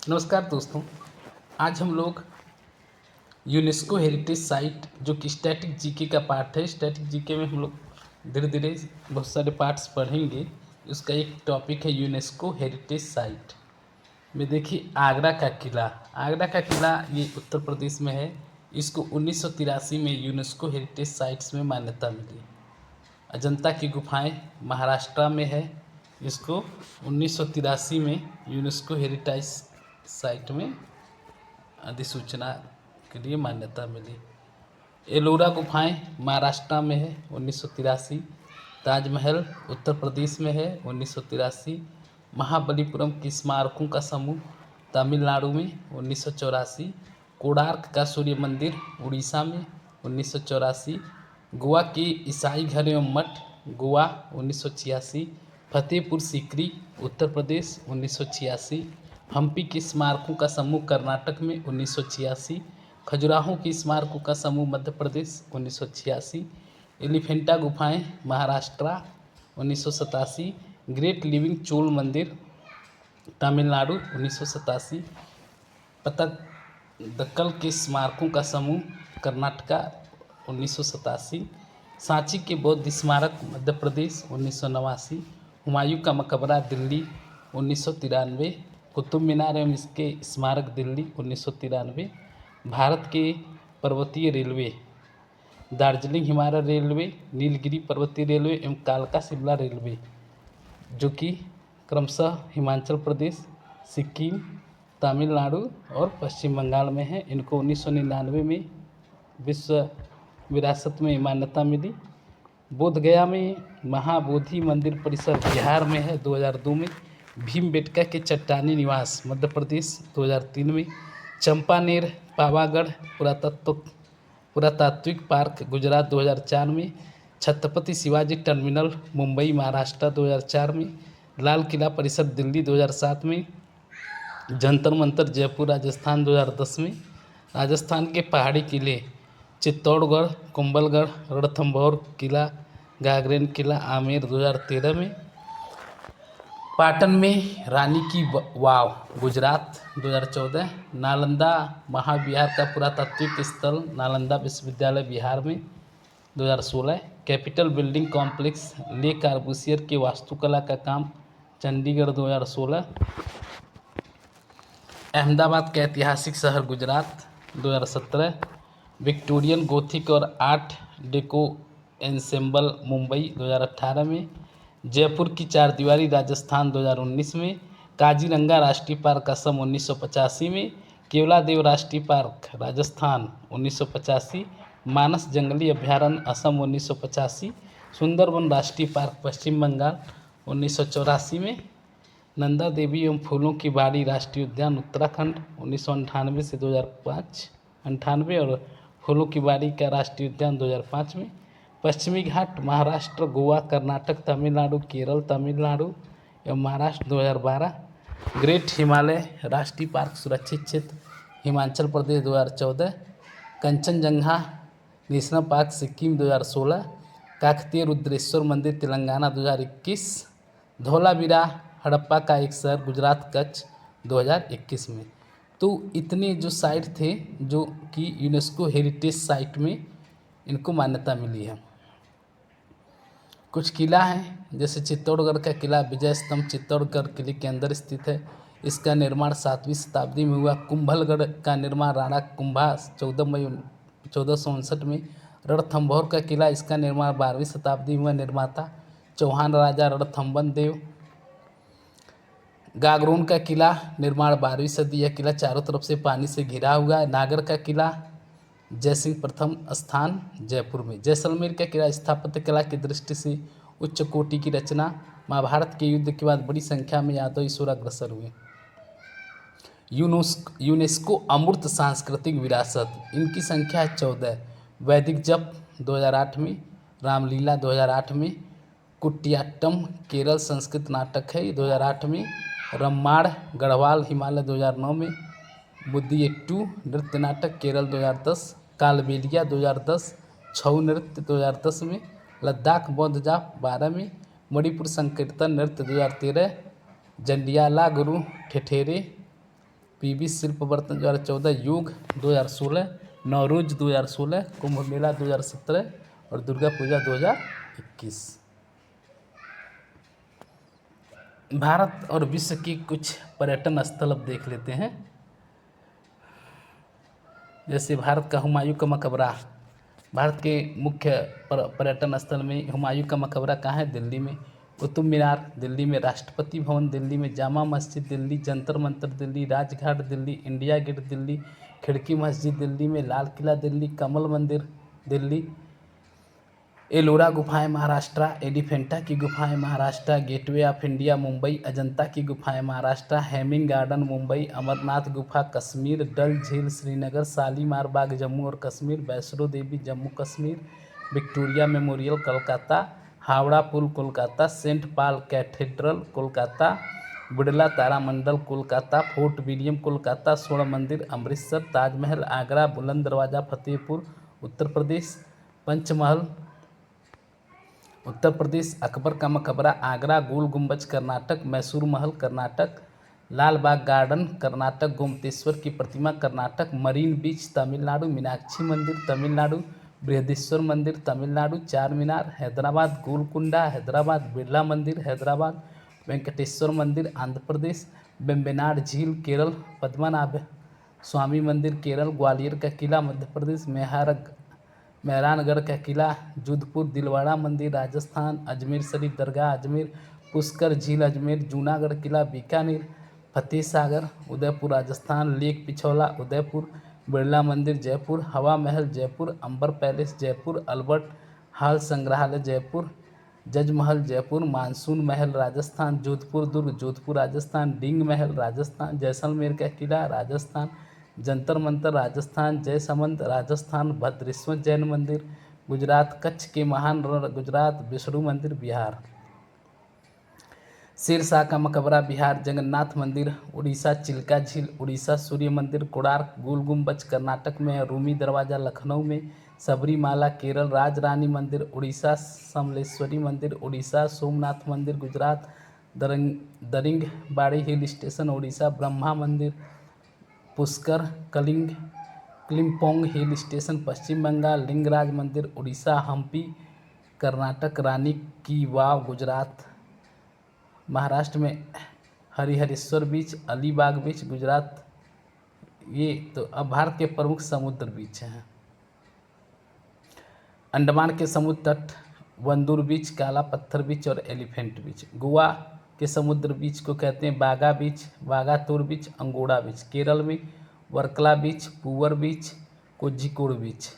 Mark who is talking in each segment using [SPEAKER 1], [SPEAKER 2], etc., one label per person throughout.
[SPEAKER 1] नमस्कार दोस्तों। आज हम लोग यूनेस्को हेरिटेज साइट जो कि स्टैटिक जीके का पार्ट है। स्टैटिक जीके में हम लोग धीरे धीरे बहुत सारे पार्ट्स पढ़ेंगे। उसका एक टॉपिक है यूनेस्को हेरिटेज साइट में। देखिए, आगरा का किला ये उत्तर प्रदेश में है। इसको 1983 में यूनेस्को हेरिटेज साइट्स में मान्यता मिली। अजंता की गुफाएं महाराष्ट्र में है। इसको 1983 में यूनेस्को हेरिटेज साइट में अधिसूचना के लिए मान्यता मिली। एलोरा गुफाएं महाराष्ट्र में है 1983। ताजमहल उत्तर प्रदेश में है 1983। महाबलीपुरम की स्मारकों का समूह तमिलनाडु में 1984। कोणार्क का सूर्य मंदिर उड़ीसा में 1984। गोवा के ईसाई घर एवं मठ गोवा 1986। फतेहपुर सीकरी उत्तर प्रदेश 1986। हम्पी के स्मारकों का समूह कर्नाटक में 1986। खजुराहो की स्मारकों का समूह मध्य प्रदेश 1986। एलिफेंटा गुफाएं महाराष्ट्र 1987। ग्रेट लिविंग चोल मंदिर तमिलनाडु 1987। पतदकल के स्मारकों का समूह कर्नाटका 1987। सांची के बौद्ध स्मारक मध्य प्रदेश 1989। हुमायूं का मकबरा दिल्ली 1993। कुतुब मीनार एवं इसके स्मारक दिल्ली 1993। भारत के पर्वतीय रेलवे दार्जिलिंग हिमालय रेलवे, नीलगिरी पर्वतीय रेलवे एवं कालका शिमला रेलवे जो कि क्रमशः हिमाचल प्रदेश, सिक्किम, तमिलनाडु और पश्चिम बंगाल में है। इनको 1999 में विश्व विरासत में मान्यता मिली। बोध गया में महाबोधि मंदिर परिसर बिहार में है 2002 में। भीमबेटका के चट्टानी निवास मध्य प्रदेश 2003 में। चंपानेर पावागढ़ पुरातात्विक पार्क गुजरात 2004 में। छत्रपति शिवाजी टर्मिनल मुंबई महाराष्ट्र 2004 में। लाल किला परिसर दिल्ली 2007 में। जंतर मंतर जयपुर राजस्थान 2010 में। राजस्थान के पहाड़ी किले चित्तौड़गढ़, कुंभलगढ़, रणथंभौर किला, गागरेन किला आमेर 2013 में। पाटन में रानी की वाव गुजरात 2014। नालंदा महाविहार का पुरातात्विक स्थल नालंदा विश्वविद्यालय बिहार में 2016। कैपिटल बिल्डिंग कॉम्प्लेक्स ले कार्बूसियर के वास्तुकला का काम चंडीगढ़ 2016। अहमदाबाद का ऐतिहासिक शहर गुजरात 2017। विक्टोरियन गोथिक और आर्ट डेको एंसेंबल मुंबई 2018 में। जयपुर की चारदीवारी राजस्थान 2019 में। काजीरंगा राष्ट्रीय पार्क असम 1985 में। केवलादेव राष्ट्रीय पार्क राजस्थान 1985। मानस जंगली अभ्यारण्य असम 1985। सुंदरबन राष्ट्रीय पार्क पश्चिम बंगाल 1984 में। नंदा देवी एवं फूलों की बाड़ी राष्ट्रीय उद्यान उत्तराखंड 1998 से 2005 अंठानवे और फूलों की बाड़ी का राष्ट्रीय उद्यान 2005 में। पश्चिमी घाट महाराष्ट्र, गोवा, कर्नाटक, तमिलनाडु, केरल, तमिलनाडु एवं महाराष्ट्र 2012। ग्रेट हिमालय राष्ट्रीय पार्क सुरक्षित क्षेत्र हिमाचल प्रदेश 2014। Kanchenjunga national park Sikkim 2016। काकतीय रुद्रेश्वर मंदिर तेलंगाना 2021। धौलावीरा हड़प्पा का एक शहर गुजरात कच्छ 2021 में। तो इतने जो साइट थे जो कि यूनेस्को हेरिटेज साइट में इनको मान्यता मिली है। कुछ किला हैं, जैसे चित्तौड़गढ़ का किला विजय स्तंभ चित्तौड़गढ़ किले के अंदर स्थित है। इसका निर्माण 7वीं शताब्दी में हुआ। कुंभलगढ़ का निर्माण राणा कुंभा 14 मई 1459 में। रणथंभौर का किला, इसका निर्माण 12वीं शताब्दी में हुआ। निर्माता चौहान राजा रणथंभन देव। गागरोन का किला निर्माण 12वीं सदी। यह किला चारों तरफ से पानी से घिरा हुआ है। नागर का किला जयसिंह प्रथम स्थान जयपुर में। जैसलमेर का किला स्थापत्य कला की दृष्टि से उच्च कोटि की रचना। महाभारत के युद्ध के बाद बड़ी संख्या में यादव ईश्वर अग्रसर हुए। यूनेस्को अमूर्त सांस्कृतिक विरासत, इनकी संख्या है 14। वैदिक जप 2008 में। रामलीला 2008 में। कुटियाट्टम केरल संस्कृत नाटक है 2008 में। रम्माड़ गढ़वाल हिमालय 2009 में। बुद्धिएट्टू नृत्य नाटक केरल 2010। कालबेलिया 2010। छऊ नृत्य 2010 में। लद्दाख बौद्ध जाप 12 में। मणिपुर संकीर्तन नृत्य 2013। जंडियाला गुरु ठेठेरे पीवी शिल्प बर्तन 2014, योग 2016, नवरोज 2016, कुंभ मेला 2017 और दुर्गा पूजा 2021। भारत और विश्व की कुछ पर्यटन स्थल अब देख लेते हैं। जैसे भारत का हुमायूं का मकबरा। भारत के मुख्य पर्यटन स्थल में हुमायूं का मकबरा कहाँ है? दिल्ली में। कुतुब मीनार दिल्ली में, राष्ट्रपति भवन दिल्ली में, जामा मस्जिद दिल्ली, जंतर मंतर दिल्ली, राजघाट दिल्ली, इंडिया गेट दिल्ली, खिड़की मस्जिद दिल्ली में, लाल किला दिल्ली, कमल मंदिर दिल्ली, एलोरा गुफाएं महाराष्ट्र, एलिफेंटा की गुफाएं Maharashtra, Gateway of India Mumbai, Ajanta की गुफाएं महाराष्ट्र, हेमिंग गार्डन मुंबई, अमरनाथ गुफा कश्मीर, डल झील श्रीनगर, शालीमार बाग जम्मू और कश्मीर, वैष्णो देवी जम्मू कश्मीर, विक्टोरिया मेमोरियल कोलकाता, हावड़ा पुल Kolkata, Saint Paul Cathedral Kolkata, Birla तारामंडल कोलकाता, फोर्ट विलियम कोलकाता, स्वर्ण मंदिर अमृतसर, ताजमहल आगरा, बुलंद दरवाज़ा फतेहपुर उत्तर प्रदेश, पंचमहल उत्तर प्रदेश, अकबर का मकबरा आगरा, गोल गुंबज कर्नाटक, मैसूर महल कर्नाटक, लाल बाग गार्डन कर्नाटक, गोमतेश्वर की प्रतिमा कर्नाटक, मरीन बीच तमिलनाडु, मीनाक्षी मंदिर तमिलनाडु, बृहदेश्वर मंदिर तमिलनाडु, चार मीनार हैदराबाद, गोलकुंडा हैदराबाद, बिरला मंदिर हैदराबाद, वेंकटेश्वर मंदिर आंध्र प्रदेश, बेम्बेनाड झील केरल, पद्मनाभ स्वामी मंदिर केरल, ग्वालियर का किला मध्य प्रदेश, मेहरानगढ़ का किला जोधपुर, दिलवाड़ा मंदिर राजस्थान, अजमेर शरीफ दरगाह अजमेर, पुष्कर झील अजमेर, जूनागढ़ किला बीकानेर, फतेह सागर उदयपुर राजस्थान, लेक पिछौला उदयपुर, बिरला मंदिर जयपुर, हवा महल जयपुर, अंबर पैलेस जयपुर, अल्बर्ट हॉल संग्रहालय जयपुर, जज महल जयपुर, मानसून महल राजस्थान, जोधपुर दुर्ग जोधपुर राजस्थान, डिंग महल राजस्थान, जैसलमेर का किला राजस्थान, जंतर मंतर राजस्थान, जयसमंद राजस्थान, भद्रेश्वर जैन मंदिर गुजरात, कच्छ के महान रण गुजरात, विष्णु मंदिर बिहार, शेरशाह का मकबरा बिहार, जगन्नाथ मंदिर उड़ीसा, चिल्का झील उड़ीसा, सूर्य मंदिर कोणार्क, गोल गुंबज कर्नाटक में, रूमी दरवाज़ा लखनऊ में, सबरीमाला केरल, राजरानी मंदिर उड़ीसा, समलेश्वरी मंदिर उड़ीसा, सोमनाथ मंदिर गुजरात, दरिंगबाड़ी हिल स्टेशन उड़ीसा, ब्रह्मा मंदिर पुष्कर क्लिम्पोंग हिल स्टेशन पश्चिम बंगाल, लिंगराज मंदिर उड़ीसा, हम्पी कर्नाटक, रानी की वाव गुजरात, महाराष्ट्र में हरिहरेश्वर बीच, अलीबाग बीच गुजरात। ये तो अब भारत के प्रमुख समुद्र बीच हैं। अंडमान के समुद्र तट वंदूर बीच, काला पत्थर बीच और एलिफेंट बीच। गोवा के समुद्र बीच को कहते हैं बागा बीच, वागातोर बीच, अंगोड़ा बीच। केरल में वर्कला बीच, पूवर बीच, कोझिकोड बीच।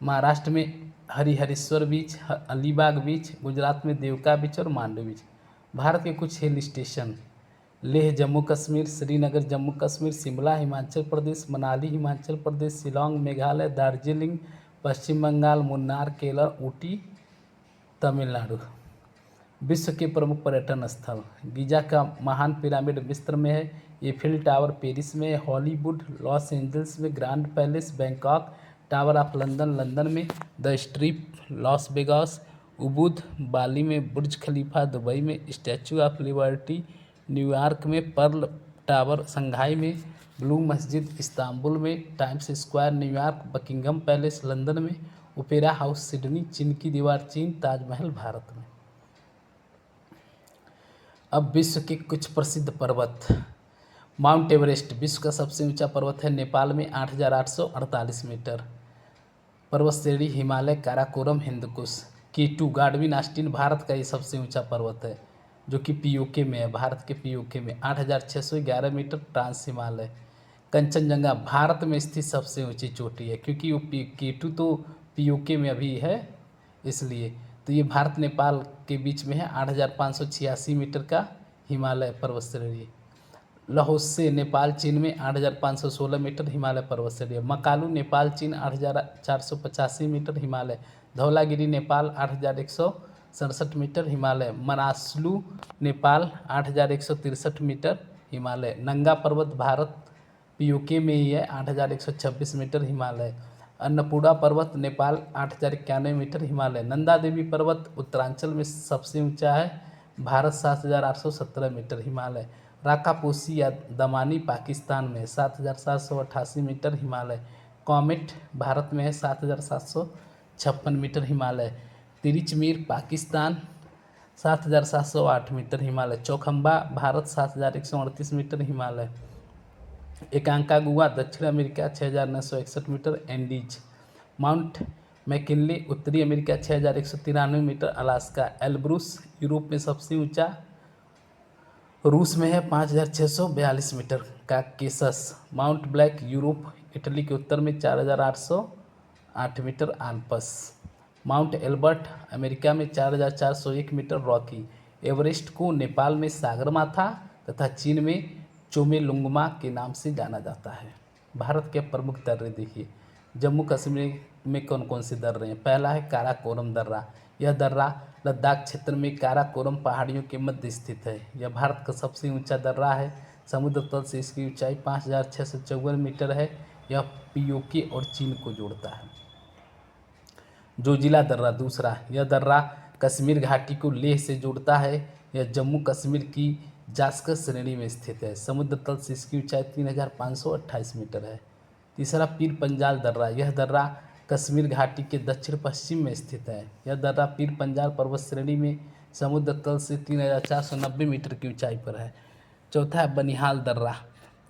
[SPEAKER 1] महाराष्ट्र में हरिहरेश्वर बीच, अलीबाग बीच। गुजरात में देवका बीच और मांडू बीच। भारत के कुछ हिल स्टेशन: लेह जम्मू कश्मीर, श्रीनगर जम्मू कश्मीर, शिमला हिमाचल प्रदेश, मनाली हिमाचल प्रदेश, शिलोंग मेघालय, दार्जिलिंग पश्चिम बंगाल, मुन्नार केरल, ऊटी तमिलनाडु। विश्व के प्रमुख पर्यटन स्थल: गीजा का महान पिरामिड मिस्र में है, एफिल टावर पेरिस में है, हॉलीवुड लॉस एंजल्स में, Grand Palace Bangkok, Tower of London London में, the Strip Las Vegas, Ubud Bali में, बुर्ज खलीफा दुबई में, स्टैचू ऑफ लिबर्टी न्यूयॉर्क में, पर्ल टावर शंघाई में, ब्लू मस्जिद इस्तांबुल में, Times Square New York, Buckingham Palace London में, Opera House Sydney, चीन की दीवार चीन, ताजमहल भारत में। अब विश्व के कुछ प्रसिद्ध पर्वत। माउंट एवरेस्ट विश्व का सबसे ऊंचा पर्वत है, नेपाल में 8,848 मीटर। पर्वत श्रेणी हिमालय, काराकोरम, हिंदकुश। K2 गाडविन ऑस्टिन भारत का ये सबसे ऊंचा पर्वत है जो कि पीओके में है, भारत के पीओके में 8,611 मीटर। ट्रांस हिमालय। कंचनजंगा भारत में स्थित सबसे ऊंची चोटी है, क्योंकि वो K2 तो पीओके में अभी है इसलिए। तो ये भारत नेपाल के बीच में है, 8,586 मीटर का हिमालय पर्वत श्रेणी। लहोस्से नेपाल चीन में 8,516 मीटर हिमालय पर्वत श्रेणी। मकालू नेपाल चीन 8,485 metre Himalaya. Dhaulagiri Nepal 8,167 metre Himalaya. Manaslu Nepal 8,163 metre Himalaya. Nanga Parbat Bharat PoK में ही है, 8,126 मीटर हिमालय। अन्नपूर्णा पर्वत नेपाल 8,091 मीटर हिमालय। नंदा देवी पर्वत उत्तरांचल में सबसे ऊंचा है, भारत 7,817 मीटर हिमालय। राकापोसी या दमानी पाकिस्तान में 7,788 मीटर हिमालय। कॉमेट भारत में है 7,756 metre Himalaya. Tirichmir Pakistan 7,708 metre Himalaya. Chaukhamba Bharat 7,138 metre Himalaya. Aconcagua दक्षिण America 6,961 metre Andes. Mount McKinley उत्तरी America 6,193 metre Alaska. Elbrus Europe में सबसे ऊंचा रूस में है 5,642 metre. Caucasus Mount Black Europe Italy के उत्तर में 4,808 metre. Alps Mount Elbert America में 4,401 मीटर। रॉकी एवरेस्ट को नेपाल में सागरमाथा तथा चीन में चोमेलुंगमा के नाम से जाना जाता है। भारत के प्रमुख दर्रे देखिए। जम्मू कश्मीर में कौन कौन से दर्रे हैं? पहला है काराकोरम दर्रा। यह दर्रा लद्दाख क्षेत्र में काराकोरम पहाड़ियों के मध्य स्थित है। यह भारत का सबसे ऊंचा दर्रा है। समुद्र तल से इसकी ऊंचाई 5,654 मीटर है। यह पीओके और चीन को जोड़ता है। जोजिला दर्रा दूसरा, यह दर्रा कश्मीर घाटी को लेह से जोड़ता है। यह जम्मू कश्मीर की जास्कर श्रेणी में स्थित है। समुद्र तल से इसकी ऊंचाई 3,528 मीटर है। तीसरा पीर पंजाल दर्रा, यह दर्रा कश्मीर घाटी के दक्षिण पश्चिम में स्थित है। यह दर्रा पीर पंजाल पर्वत श्रेणी में समुद्र तल से 3,490 मीटर की ऊंचाई पर है। चौथा है बनिहाल दर्रा।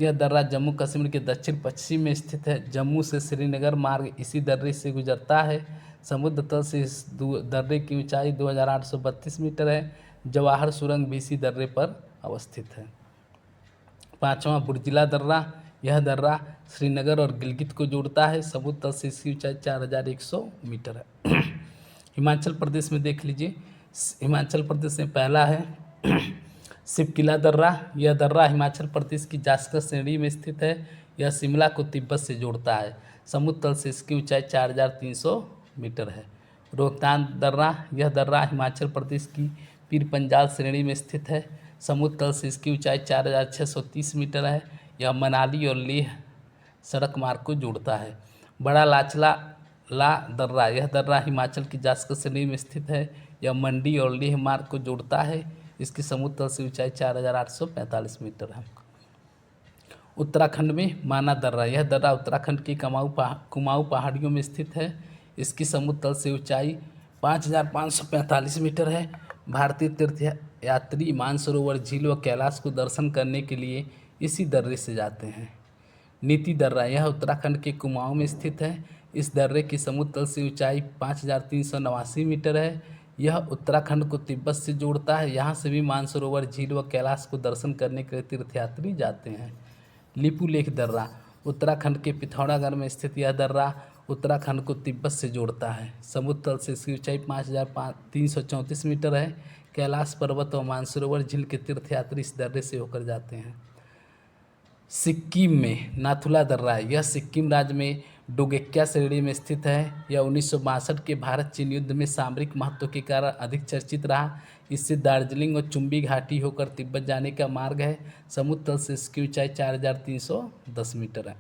[SPEAKER 1] यह दर्रा जम्मू कश्मीर के दक्षिण पश्चिम में स्थित है। जम्मू से श्रीनगर मार्ग इसी दर्रे से गुजरता है। समुद्र तल से इस दर्रे की ऊंचाई 2,832 मीटर है। जवाहर सुरंग भी इसी दर्रे पर अवस्थित है। पाँचवां बुर्जिला दर्रा, यह दर्रा श्रीनगर और गिलगित को जोड़ता है। समुद्र तल से इसकी ऊंचाई 4,100 मीटर है। हिमाचल प्रदेश में देख लीजिए। हिमाचल प्रदेश में पहला है शिवकिला दर्रा। यह दर्रा हिमाचल प्रदेश की जास्कर श्रेणी में स्थित है। यह शिमला को तिब्बत से जोड़ता है। समुद्र तल से इसकी ऊंचाई 4,300 मीटर है। रोहतांग दर्रा, यह दर्रा हिमाचल प्रदेश की पीर पंजाल श्रेणी में स्थित है। समुद्र तल से इसकी ऊंचाई 4,630 मीटर है। यह मनाली और लेह सड़क मार्ग को जोड़ता है। बड़ा लाचला ला दर्रा, यह दर्रा हिमाचल की जास्कर श्रेणी में स्थित है। यह मंडी और लेह मार्ग को जोड़ता है। इसकी समुद्र तल से ऊंचाई 4,845 मीटर है। उत्तराखंड में माना दर्रा, यह दर्रा उत्तराखंड की कुमाऊं पहाड़ियों में स्थित है। इसकी समुद्र तल से ऊंचाई 5,545 मीटर है। भारतीय तीर्थ यात्री मानसरोवर झील व कैलाश को दर्शन करने के लिए इसी दर्रे से जाते हैं। नीति दर्रा, यह उत्तराखंड के कुमाऊं में स्थित है। इस दर्रे की समुद्र तल से ऊंचाई 5,389 मीटर है। यह उत्तराखंड को तिब्बत से जोड़ता है। यहाँ से भी मानसरोवर झील व कैलाश को दर्शन करने के लिए तीर्थयात्री जाते हैं। लिपुलेख दर्रा, उत्तराखंड के पिथौरागढ़ में स्थित यह दर्रा उत्तराखंड को तिब्बत से जोड़ता है। समुद्र तल से इसकी ऊंचाई 5,334 मीटर है। कैलाश पर्वत और मानसरोवर झील के तीर्थयात्री इस दर्रे से होकर जाते हैं। सिक्किम में नाथुला दर्रा है। यह सिक्किम राज्य में डोगेक्या श्रेणी में स्थित है। यह 1962 के भारत चीन युद्ध में सामरिक महत्व के कारण अधिक चर्चित रहा। इससे दार्जिलिंग और चुम्बी घाटी होकर तिब्बत जाने का मार्ग है। समुद्र तल से इसकी ऊंचाई 4,310 मीटर है।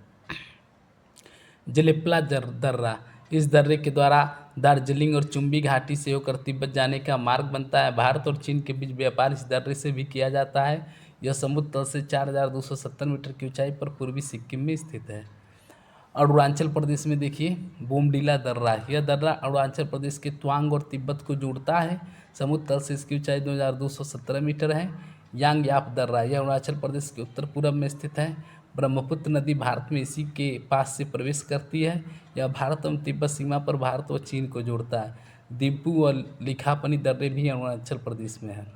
[SPEAKER 1] जलेप्ला दर्रा, इस दर्रे के द्वारा दार्जिलिंग और चुम्बी घाटी से होकर तिब्बत जाने का मार्ग बनता है। भारत और चीन के बीच व्यापार इस दर्रे से भी किया जाता है। यह समुद्र तल से 4,270 मीटर की ऊंचाई पर पूर्वी सिक्किम में स्थित है। अरुणाचल प्रदेश में देखिए बोमडीला दर्रा, यह दर्रा अरुणाचल प्रदेश के तवांग और तिब्बत को जोड़ता है। समुद्र तल से इसकी ऊंचाई 2,217 मीटर है। यांगयाप दर्रा, यह अरुणाचल प्रदेश के उत्तर पूर्व में स्थित है। ब्रह्मपुत्र नदी भारत में इसी के पास से प्रवेश करती है। यह भारत एवं तिब्बत सीमा पर भारत व चीन को जोड़ता है। दिब्बू और लिखापनी दर्रे भी अरुणाचल प्रदेश में है।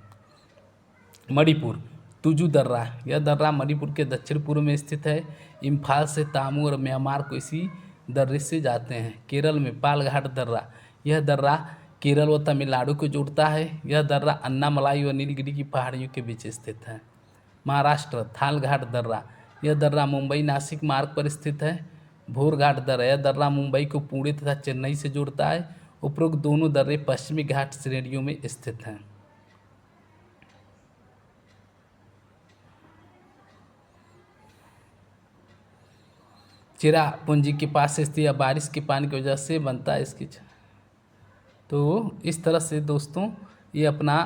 [SPEAKER 1] मणिपुर तुजू दर्रा, यह दर्रा मणिपुर के दक्षिण पूर्व में स्थित है। इम्फाल से तामू और म्यांमार को इसी दर्रे से जाते हैं। केरल में पालघाट दर्रा, यह दर्रा केरल व तमिलनाडु को जोड़ता है। यह दर्रा अन्नामलाई व नीलगिरी की पहाड़ियों के बीच स्थित है। महाराष्ट्र थालघाट दर्रा, यह दर्रा मुंबई नासिक मार्ग पर स्थित है। भोरघाट दर्रा, यह दर्रा मुंबई को पुणे तथा चेन्नई से जोड़ता है। उपरोक्त दोनों दर्रे पश्चिमी घाट श्रेणियों में स्थित हैं। चेरापूंजी के पास स्थित या बारिश के पानी की वजह से बनता है इसकी। तो इस तरह से दोस्तों ये अपना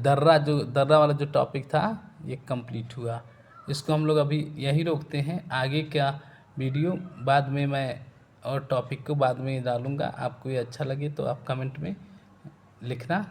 [SPEAKER 1] दर्रा वाला जो टॉपिक था ये कंप्लीट हुआ। इसको हम लोग अभी यहीं रोकते हैं। आगे का वीडियो बाद में मैं और टॉपिक को बाद में डालूँगा। आपको ये अच्छा लगे तो आप कमेंट में लिखना।